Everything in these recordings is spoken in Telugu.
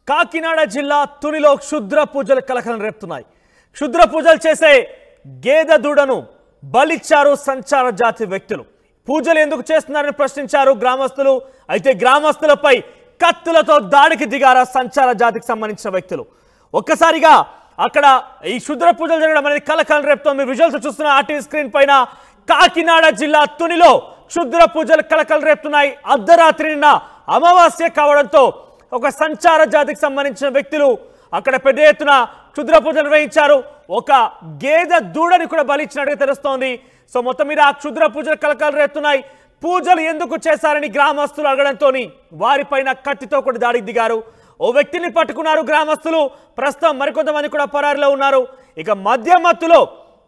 కాకినాడ జిల్లా తునిలో క్షుద్ర పూజలు కలకలం రేపుతున్నాయి. క్షుద్ర పూజలు చేసే గేదె దూడను బలిచ్చారు సంచార జాతి వ్యక్తులు. పూజలు ఎందుకు చేస్తున్నారని ప్రశ్నించారు గ్రామస్తులు. అయితే గ్రామస్తులపై కత్తులతో దాడికి దిగారా సంచార జాతికి సంబంధించిన వ్యక్తులు. ఒక్కసారిగా అక్కడ ఈ క్షుద్ర పూజలు జరగడం అనేది కలకలం రేపుతోంది. మీరు విజువల్స్ చూస్తున్న ఆర్టీవీ స్క్రీన్ పైన కాకినాడ జిల్లా తునిలో క్షుద్ర పూజలు కలకలం రేపుతున్నాయి. అర్ధరాత్రి నిన్న అమావాస్య కావడంతో ఒక సంచార జాతికి సంబంధించిన వ్యక్తులు అక్కడ పెద్ద ఎత్తున క్షుద్ర పూజలు నిర్వహించారు. ఒక గేదె దూడని కూడా బలిచ్చినట్టుగా తెలుస్తోంది. సో మొత్తం మీద ఆ క్షుద్ర పూజలు కలకలం రేపుతున్నాయి. పూజలు ఎందుకు చేశారని గ్రామస్తులు అడగడంతో వారిపైన కత్తితో కూడా దాడికి దిగారు. ఓ వ్యక్తిని పట్టుకున్నారు గ్రామస్తులు. ప్రస్తుతం మరికొంతమంది కూడా పరారిలో ఉన్నారు. ఇక మధ్యమత్తులో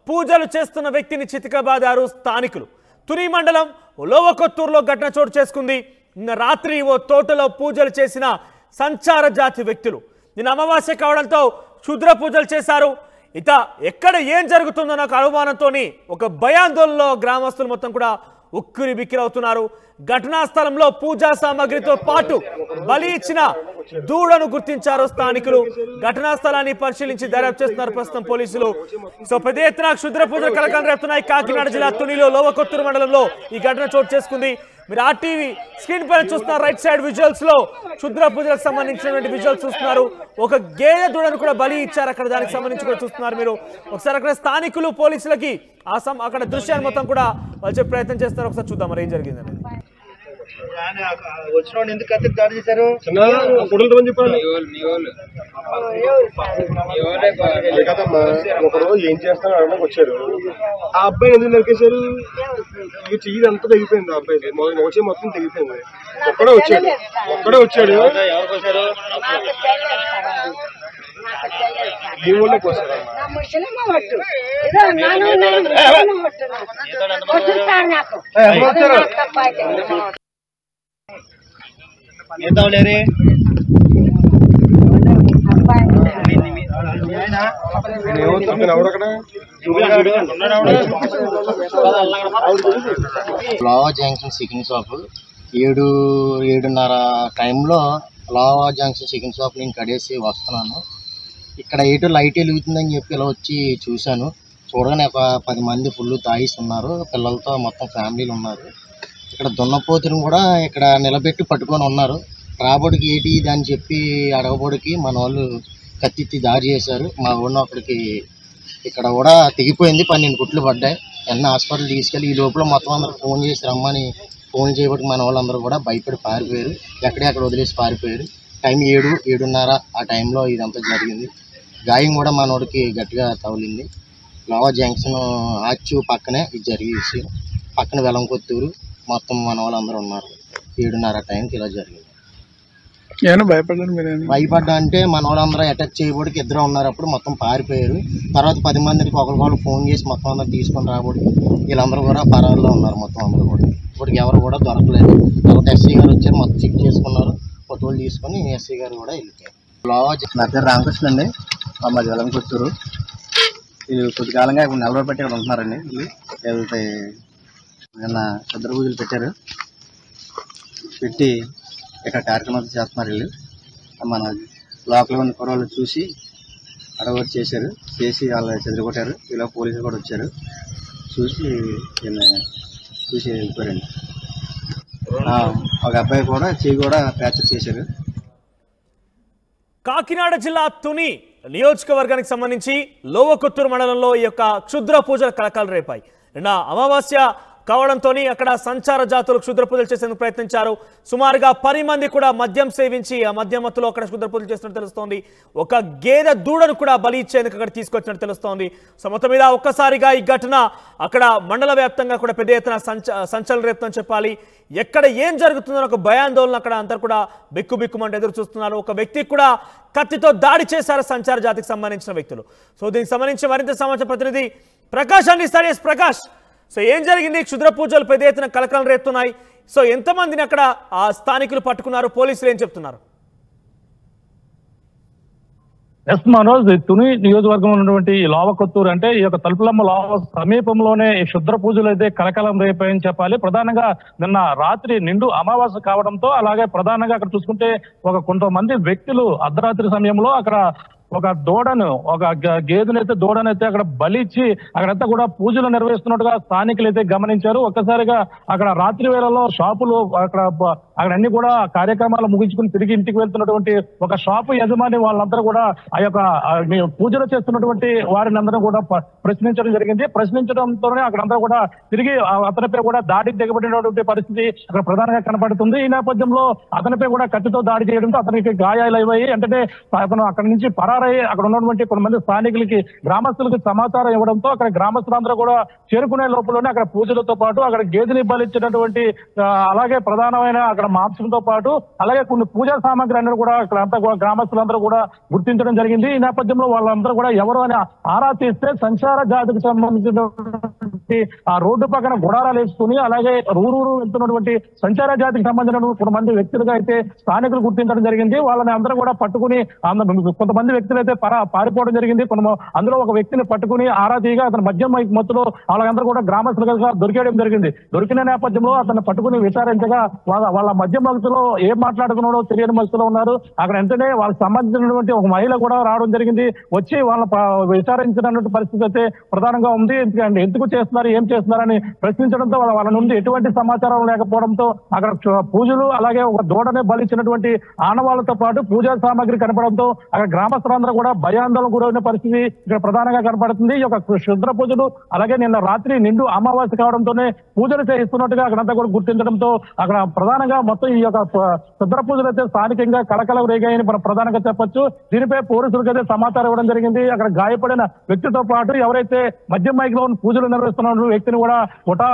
పూజలు చేస్తున్న వ్యక్తిని చితకబాదారు స్థానికులు. తుని మండలం లోవకొత్తూరులో ఘటన చోటు చేసుకుంది. నిన్న రాత్రి ఓ తోటలో పూజలు చేసిన సంచార జాతి వ్యక్తులు నిన్న అమావాస్య కావడంతో క్షుద్ర పూజలు చేశారు. ఇక ఎక్కడ ఏం జరుగుతుందో నాకు అనుమానంతో ఒక భయాందోళనలో గ్రామస్తులు మొత్తం కూడా ఉక్కిరి బిక్కిరవుతున్నారు. ఘటనా స్థలంలో పూజా సామాగ్రితో పాటు బలి ఇచ్చిన దూడను గుర్తించారు స్థానికులు. ఘటనా స్థలాన్ని పరిశీలించి దర్యాప్తు చేస్తున్నారు ప్రస్తుతం పోలీసులు. సో పెద్ద ఎత్తున క్షుద్ర పూజలు కలకలం రేపుతున్నాయి. కాకినాడ జిల్లా తునిలో లోవకొత్తూరు మండలంలో ఈ ఘటన చోటు చేసుకుంది. మీరు ఆర్టీవీ స్క్రీన్ పైన చూస్తున్నారు. రైట్ సైడ్ విజువల్స్ లో క్షుద్ర పూజలకు సంబంధించినటువంటి విజువల్స్ చూస్తున్నారు. ఒక గేదె దూడను కూడా బలి ఇచ్చారు అక్కడ. దానికి సంబంధించి కూడా చూస్తున్నారు మీరు. ఒకసారి అక్కడ స్థానికులు పోలీసులకి అక్కడ దృశ్యాన్ని మొత్తం కూడా వాళ్ళు చెప్పే ప్రయత్నం చేస్తారు. ఒకసారి చూద్దాం మరి ఏం జరిగింది అనేది. వచ్చిన ఎందుకు కత్తి దాడి చేశారు? ఒకరు ఏం చేస్తాను అడగడానికి వచ్చారు. ఆ అబ్బాయి ఎందుకు నరికేశారు? ఇక చెయ్యి అంతా తెగిపోయింది. ఆ అబ్బాయి మోచే మొత్తం తెగిపోయింది. ఒక్కడే వచ్చాడు. ఈ ఊళ్ళో కోసారు. లావా జంక్షన్ చికెన్ షాప్ 7-7:30 టైంలో లావా జంక్షన్ చికెన్ షాప్ నేను కడేసి వస్తున్నాను. ఇక్కడ ఏటో లైట్ వెలుగుతుందని చెప్పి ఇలా వచ్చి చూశాను. చూడగానే ఒక 10 మంది ఫుల్ తాగిసి ఉన్నారు. పిల్లలతో మొత్తం ఫ్యామిలీలు ఉన్నారు. ఇక్కడ దున్నపోతుని కూడా ఇక్కడ నిలబెట్టి పట్టుకొని ఉన్నారు. రాబడికి ఏంటి ఇది అని చెప్పి అడగబడికి మన వాళ్ళు కత్తిత్తి దాడి చేశారు. మా ఊళ్ళో అక్కడికి ఇక్కడ కూడా తెగిపోయింది. 12 కుట్లు పడ్డాయి. వెంటనే హాస్పిటల్ తీసుకెళ్ళి ఈ లోపల మొత్తం అందరూ ఫోన్ చేసి రమ్మని ఫోన్ చేయబట్టి మన వాళ్ళందరూ కూడా భయపడి పారిపోయారు. ఎక్కడెక్కడ వదిలేసి పారిపోయారు. టైం 7-7:30 ఆ టైంలో ఇదంతా జరిగింది. గాయం కూడా మనోడికి గట్టిగా తగిలింది. లావా జంక్షన్ ఆచు పక్కనే ఇది జరిగే విషయం. పక్కన వెలంకొత్తూరు మొత్తం మన వాళ్ళందరూ ఉన్నారు. 7:30 టైంకి ఇలా జరిగింది. భయపడ్డా అంటే మన వాళ్ళందరూ అటాక్ చేయబడికి ఇద్దరు ఉన్నారు. అప్పుడు మొత్తం పారిపోయారు. తర్వాత 10 మందికి ఒకరు ఫోన్ చేసి మొత్తం అందరూ తీసుకొని రాబడి వీళ్ళందరూ కూడా పరారులో ఉన్నారు. మొత్తం అందరూ కూడా ఇప్పటికి ఎవరు కూడా దొరకలేదు. తర్వాత ఎస్సీ గారు వచ్చారు, మొత్తం చెక్ చేసుకున్నారు. ఫోటోలు తీసుకొని ఎస్సీ గారు కూడా వెళ్ళిపోయారు. లావా నా పేరు రామకృష్ణ అండి. మాది వెలంకొత్తూరు. ఇది కొద్దికాలంగా ఇప్పుడు 40 రోజులు పెట్టి ఇక్కడ ఉంటున్నారండి. వెళ్తే నిన్న క్షుద్ర పూజలు పెట్టి ఇక్కడ కార్యక్రమాలు చేస్తున్నారు. వీళ్ళు మన లోకల్ ఉన్న కుర్రాళ్ళు చూసి అడగొచ్చి చేసి వాళ్ళు చెదిరికొట్టారు. ఇలా పోలీసులు కూడా వచ్చారు. చూసి వెళ్ళిపోయారండి. ఒక అబ్బాయి కూడా చెయ్యి కూడా ఫ్రాక్చర్ చేశారు. కాకినాడ జిల్లా తుని నియోజకవర్గానికి సంబంధించి లోవకొత్తూరు మండలంలో ఈ యొక్క క్షుద్ర పూజలు కలకలం రేపాయి. నిన్న అమావాస్య కావడంతో అక్కడ సంచార జాతులు క్షుద్ర పూజలు చేసేందుకు ప్రయత్నించారు. సుమారుగా 10 మంది కూడా మద్యం సేవించి ఆ మద్యమత్తులో అక్కడ క్షుద్ర పూజలు చేస్తున్నట్టు తెలుస్తోంది. ఒక గేదె దూడను కూడా బలి ఇచ్చేందుకు అక్కడ తీసుకొచ్చినట్టు తెలుస్తోంది. సో మొత్తం మీద ఒక్కసారిగా ఈ ఘటన అక్కడ మండల వ్యాప్తంగా కూడా పెద్ద ఎత్తున సంచలనం రేపుతుందని చెప్పాలి. ఎక్కడ ఏం జరుగుతుందో ఒక భయాందోళన అక్కడ అంతా కూడా బిక్కుబిక్కుమంటే ఎదురు చూస్తున్నారు. ఒక వ్యక్తికి కూడా కత్తితో దాడి చేశారు సంచార జాతికి సంబంధించిన వ్యక్తులు. సో దీనికి సంబంధించి మరింత సమాచార ప్రతినిధి ప్రకాష్ అందిస్తారు. ఎస్ ప్రకాష్, సో ఏం జరిగింది? క్షుద్ర పూజలు పెద్ద ఎత్తున కలకలం రేపుతున్నాయి. సో ఎంతమందిని అక్కడ ఆ స్థానికులు పట్టుకున్నారు? పోలీసులు ఏం చెప్తున్నారు? ఎస్ మనోజ్, తుని నియోజకవర్గంలో ఉన్నటువంటి లోవకొత్తూరు అంటే ఈ యొక్క తలుపులమ్మ లోవ సమీపంలోనే ఈ క్షుద్ర పూజలు అయితే కలకలం రేపాయని చెప్పాలి. ప్రధానంగా నిన్న రాత్రి నిండు అమావాస్య కావడంతో, అలాగే ప్రధానంగా అక్కడ చూసుకుంటే కొంతమంది వ్యక్తులు అర్ధరాత్రి సమయంలో అక్కడ ఒక దూడను, ఒక గేదెనైతే దూడనైతే అక్కడ బలిచ్చి అక్కడంతా కూడా పూజలు నిర్వహిస్తున్నట్టుగా స్థానికులు అయితే గమనించారు. ఒక్కసారిగా అక్కడ రాత్రి వేళల్లో షాపులు అక్కడ అన్ని కూడా కార్యక్రమాలు ముగించుకుని తిరిగి ఇంటికి వెళ్తున్నటువంటి ఒక షాపు యజమాని వాళ్ళందరూ కూడా ఆ యొక్క పూజలు చేస్తున్నటువంటి వారిని అందరూ కూడా ప్రశ్నించడం జరిగింది. ప్రశ్నించడంతోనే అక్కడంతా కూడా తిరిగి అతనిపై కూడా దాడికి దిగబడినటువంటి పరిస్థితి అక్కడ ప్రధానంగా కనపడుతుంది. ఈ నేపథ్యంలో అతనిపై కూడా కత్తితో దాడి చేయడంతో అతనికి గాయాలు అయ్యాయి. అంటే అతను అక్కడి నుంచి అక్కడ ఉన్నటువంటి కొంతమంది స్థానికులకి, గ్రామస్తులకు సమాచారం ఇవ్వడంతో అక్కడ గ్రామస్తులందరూ కూడా చేరుకునే లోపలనే అక్కడ పూజలతో పాటు అక్కడ గేదెని బలిచ్చినటువంటి అలాగే ప్రధానమైన అక్కడ మాంసంతో పాటు అలాగే కొన్ని పూజా సామాగ్రి అన్ని కూడా అక్కడంతా కూడా గ్రామస్తులందరూ కూడా గుర్తించడం జరిగింది. ఈ నేపథ్యంలో వాళ్ళందరూ కూడా ఎవరు అని ఆరా తీస్తే సంచార జాతికి సంబంధించినటువంటి ఆ రోడ్డు పక్కన గుడారాలు వేసుకుని అలాగే ఊరూరు వెళ్తున్నటువంటి సంచార జాతికి సంబంధించిన కొంతమంది వ్యక్తులుగా అయితే స్థానికులు గుర్తించడం జరిగింది. వాళ్ళని అందరూ కూడా పట్టుకుని కొంతమంది వ్యక్తులు అయితే పారిపోవడం జరిగింది. అందులో ఒక వ్యక్తిని పట్టుకుని ఆరా తీయగా అతను మద్యం మత్తులో వాళ్ళందరూ కూడా గ్రామస్తులుగా దొరికేయడం జరిగింది. దొరికిన నేపథ్యంలో అతను పట్టుకుని విచారించగా వాళ్ళ మద్యం మత్తులో ఏం మాట్లాడుతున్నాడో తెలియని మత్తులో ఉన్నారు. అక్కడ వెంటనే వాళ్ళకి సంబంధించినటువంటి ఒక మహిళ కూడా రావడం జరిగింది. వచ్చి వాళ్ళ విచారించినటువంటి పరిస్థితి అయితే ప్రధానంగా ఉంది. ఎందుకు చేస్తున్నారు, ఏం చేస్తున్నారని ప్రశ్నించడంతో వాళ్ళ నుండి ఎటువంటి సమాచారం లేకపోవడంతో అక్కడ పూజలు అలాగే ఒక దూడనే బలిచ్చినటువంటి ఆనవాళ్లతో పాటు పూజా సామాగ్రి కనపడంతో అక్కడ గ్రామస్తులందరూ కూడా భయాందోళన గురైన పరిస్థితి ఇక్కడ ప్రధానంగా కనపడుతుంది. ఈ యొక్క క్షుద్ర పూజలు అలాగే నిన్న రాత్రి నిండు అమావాస్య కావడంతోనే పూజలు చేయిస్తున్నట్టుగా అక్కడంతా కూడా గుర్తించడంతో అక్కడ ప్రధానంగా మొత్తం ఈ యొక్క క్షుద్ర పూజలు అయితే స్థానికంగా కలకలం రేగాయని మనం ప్రధానంగా చెప్పొచ్చు. దీనిపై పోలీసులకు అయితే సమాచారం ఇవ్వడం జరిగింది. అక్కడ గాయపడిన వ్యక్తితో పాటు ఎవరైతే మద్యం మైక్ లో పూజలు నిర్వహిస్తున్న వ్యక్తిని కూడా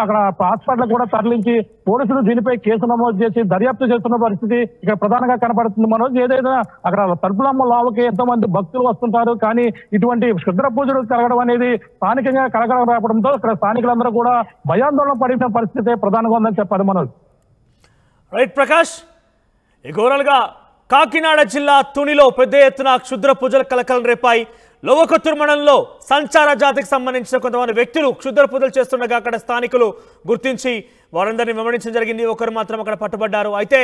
అక్కడ హాస్పిటల్ కూడా తరలించి పోలీసులు దీనిపై కేసు నమోదు చేసి దర్యాప్తు చేస్తున్న పరిస్థితి ఇక్కడ ప్రధానంగా కనపడుతుంది. మనోజ్, ఏదైనా అక్కడ తలుపులమ్మ లోవకి ఎంతో మంది భక్తులు వస్తుంటారు, కానీ ఇటువంటి క్షుద్ర పూజలు కలగడం అనేది స్థానికంగా కలగడం రావడంతో ఇక్కడ స్థానికులందరూ కూడా భయాందోళన పడిన పరిస్థితి ప్రధానంగా ఉందని చెప్పాలి. మనోజ్. రైట్ ప్రకాష్, ఓవరాల్గా కాకినాడ జిల్లా తునిలో పెద్ద ఎత్తున క్షుద్ర పూజలు కలకలం రేపాయి. లోవకొత్తూరు మండలంలో సంచార జాతికి సంబంధించిన కొంతమంది వ్యక్తులు క్షుద్ర పూజలు చేస్తుండగా అక్కడ స్థానికులు గుర్తించి వారందరినీ వెంబడించడం జరిగింది. ఒకరు మాత్రం అక్కడ పట్టుబడ్డారు. అయితే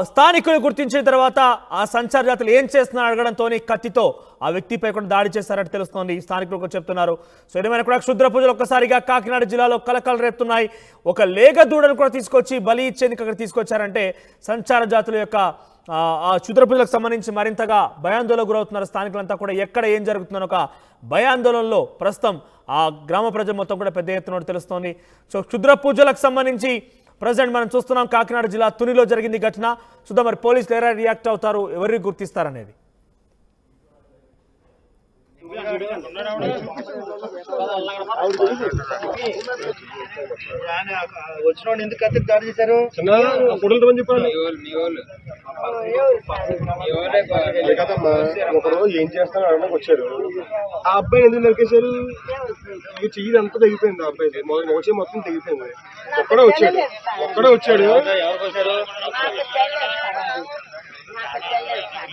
స్థానికులు గుర్తించిన తర్వాత ఆ సంచార జాతులు ఏం చేస్తున్నారు అడగడంతో కత్తితో ఆ వ్యక్తిపై కూడా దాడి చేశారని తెలుస్తోంది. స్థానికులు చెప్తున్నారు. సో ఏమైనా కూడా క్షుద్ర పూజలు ఒక్కసారిగా కాకినాడ జిల్లాలో కలకలం రేపుతున్నాయి. ఒక లేగ దూడను కూడా తీసుకొచ్చి బలి ఇచ్చేందుకు అక్కడ తీసుకొచ్చారంటే సంచార జాతుల యొక్క ఆ క్షుద్ర పూజలకు సంబంధించి మరింతగా భయాందోళనకు గురవుతున్నారు స్థానికులంతా కూడా. ఎక్కడ ఏం జరుగుతుందని ఒక భయాందోళనలో ప్రస్తుతం ఆ గ్రామ ప్రజలు మొత్తం కూడా పెద్ద ఎత్తున తెలుస్తోంది. సో క్షుద్ర పూజలకు సంబంధించి ప్రజెంట్ మనం చూస్తున్నాం కాకినాడ జిల్లా తునిలో జరిగింది ఘటన. చూద్దాం మరి పోలీసులు ఎలా రియాక్ట్ అవుతారు, ఎవరికి గుర్తిస్తారనేది. వచ్చిన ఎందుకు కత్తి దాడి చేశారు? ఒకరు ఏం చేస్తాను అడగడానికి వచ్చారు. ఆ అబ్బాయి ఎందుకు నరికేశారు? ఇక చెయ్యి అంతా తెగిపోయింది. ఆ అబ్బాయి మొగచే మొత్తం తెగిపోయింది. ఒక్కడే వచ్చాడు.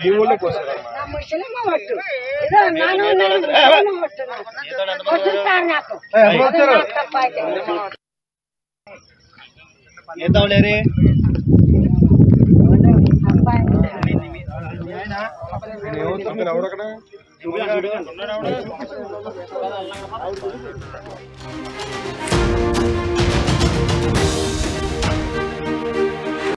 ఈ ఊళ్ళో కోసారు. ఎవరు అక్కడ